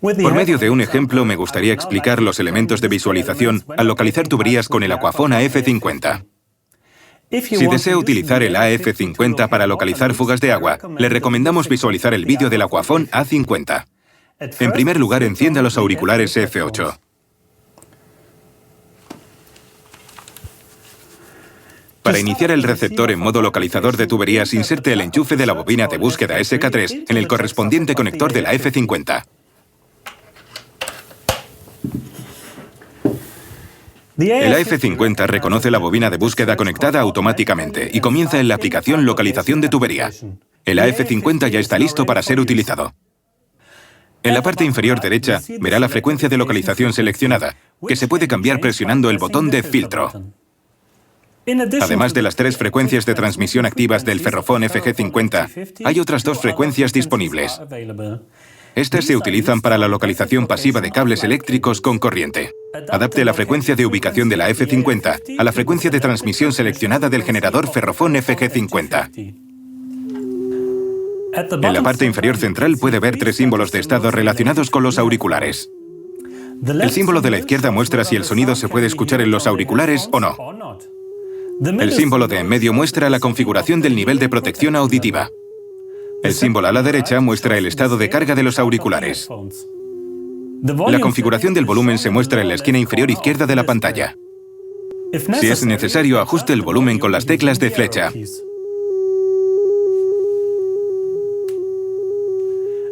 Por medio de un ejemplo, me gustaría explicar los elementos de visualización al localizar tuberías con el Aquafon AF50. Si desea utilizar el AF50 para localizar fugas de agua, le recomendamos visualizar el vídeo del Aquafon A50. En primer lugar, encienda los auriculares F8. Para iniciar el receptor en modo localizador de tuberías, inserte el enchufe de la bobina de búsqueda SK3 en el correspondiente conector de la F50. El AF50 reconoce la bobina de búsqueda conectada automáticamente y comienza en la aplicación Localización de tubería. El AF50 ya está listo para ser utilizado. En la parte inferior derecha verá la frecuencia de localización seleccionada, que se puede cambiar presionando el botón de filtro. Además de las 3 frecuencias de transmisión activas del Ferrofon FG50, hay otras 2 frecuencias disponibles. Estas se utilizan para la localización pasiva de cables eléctricos con corriente. Adapte la frecuencia de ubicación de la F50 a la frecuencia de transmisión seleccionada del generador Ferrofon FG50. En la parte inferior central puede ver 3 símbolos de estado relacionados con los auriculares. El símbolo de la izquierda muestra si el sonido se puede escuchar en los auriculares o no. El símbolo de en medio muestra la configuración del nivel de protección auditiva. El símbolo a la derecha muestra el estado de carga de los auriculares. La configuración del volumen se muestra en la esquina inferior izquierda de la pantalla. Si es necesario, ajuste el volumen con las teclas de flecha.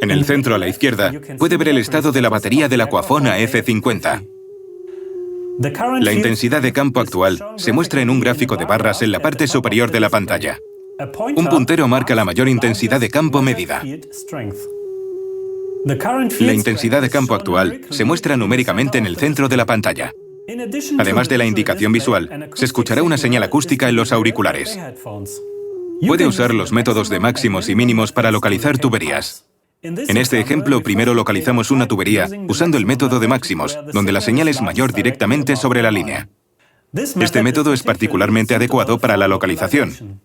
En el centro a la izquierda puede ver el estado de la batería del Aquafon AF50. La intensidad de campo actual se muestra en un gráfico de barras en la parte superior de la pantalla. Un puntero marca la mayor intensidad de campo medida. La intensidad de campo actual se muestra numéricamente en el centro de la pantalla. Además de la indicación visual, se escuchará una señal acústica en los auriculares. Puede usar los métodos de máximos y mínimos para localizar tuberías. En este ejemplo, primero localizamos una tubería usando el método de máximos, donde la señal es mayor directamente sobre la línea. Este método es particularmente adecuado para la localización.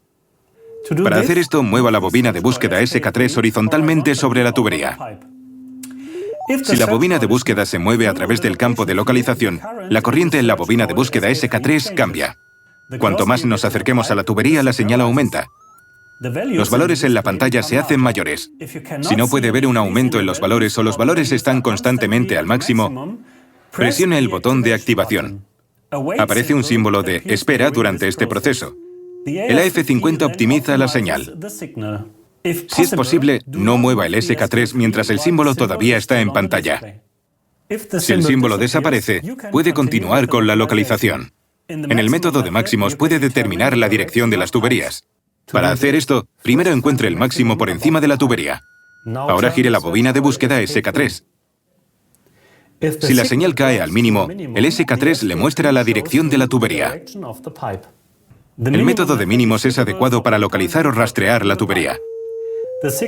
Para hacer esto, mueva la bobina de búsqueda SK3 horizontalmente sobre la tubería. Si la bobina de búsqueda se mueve a través del campo de localización, la corriente en la bobina de búsqueda SK3 cambia. Cuanto más nos acerquemos a la tubería, la señal aumenta. Los valores en la pantalla se hacen mayores. Si no puede ver un aumento en los valores o los valores están constantemente al máximo, presione el botón de activación. Aparece un símbolo de espera durante este proceso. El AF50 optimiza la señal. Si es posible, no mueva el SK3 mientras el símbolo todavía está en pantalla. Si el símbolo desaparece, puede continuar con la localización. En el método de máximos puede determinar la dirección de las tuberías. Para hacer esto, primero encuentre el máximo por encima de la tubería. Ahora gire la bobina de búsqueda SK3. Si la señal cae al mínimo, el SK3 le muestra la dirección de la tubería. El método de mínimos es adecuado para localizar o rastrear la tubería.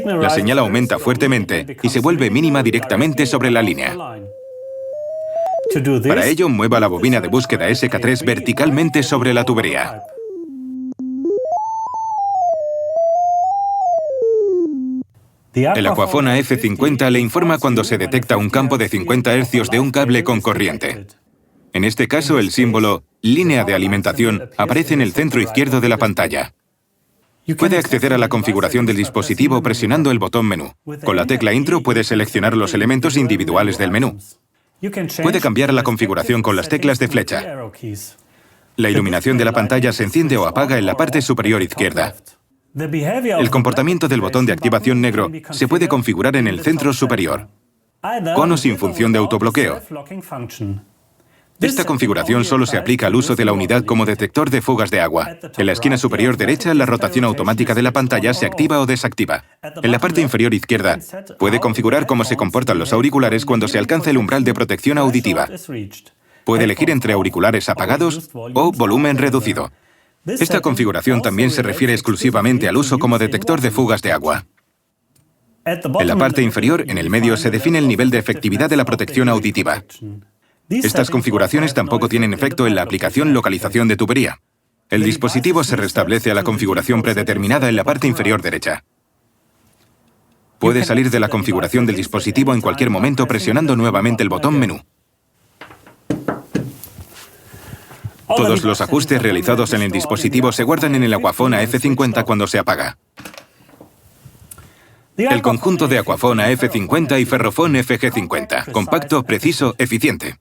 La señal aumenta fuertemente y se vuelve mínima directamente sobre la línea. Para ello, mueva la bobina de búsqueda SK3 verticalmente sobre la tubería. El Aquafon AF50 le informa cuando se detecta un campo de 50 Hz de un cable con corriente. En este caso, el símbolo línea de alimentación aparece en el centro izquierdo de la pantalla. Puede acceder a la configuración del dispositivo presionando el botón menú. Con la tecla Intro puede seleccionar los elementos individuales del menú. Puede cambiar la configuración con las teclas de flecha. La iluminación de la pantalla se enciende o apaga en la parte superior izquierda. El comportamiento del botón de activación negro se puede configurar en el centro superior, con o sin función de autobloqueo. Esta configuración solo se aplica al uso de la unidad como detector de fugas de agua. En la esquina superior derecha, la rotación automática de la pantalla se activa o desactiva. En la parte inferior izquierda, puede configurar cómo se comportan los auriculares cuando se alcanza el umbral de protección auditiva. Puede elegir entre auriculares apagados o volumen reducido. Esta configuración también se refiere exclusivamente al uso como detector de fugas de agua. En la parte inferior, en el medio, se define el nivel de efectividad de la protección auditiva. Estas configuraciones tampoco tienen efecto en la aplicación localización de tubería. El dispositivo se restablece a la configuración predeterminada en la parte inferior derecha. Puede salir de la configuración del dispositivo en cualquier momento presionando nuevamente el botón menú. Todos los ajustes realizados en el dispositivo se guardan en el Aquafone AF50 cuando se apaga. El conjunto de Aquafone AF50 y Ferrophone FG50. Compacto, preciso, eficiente.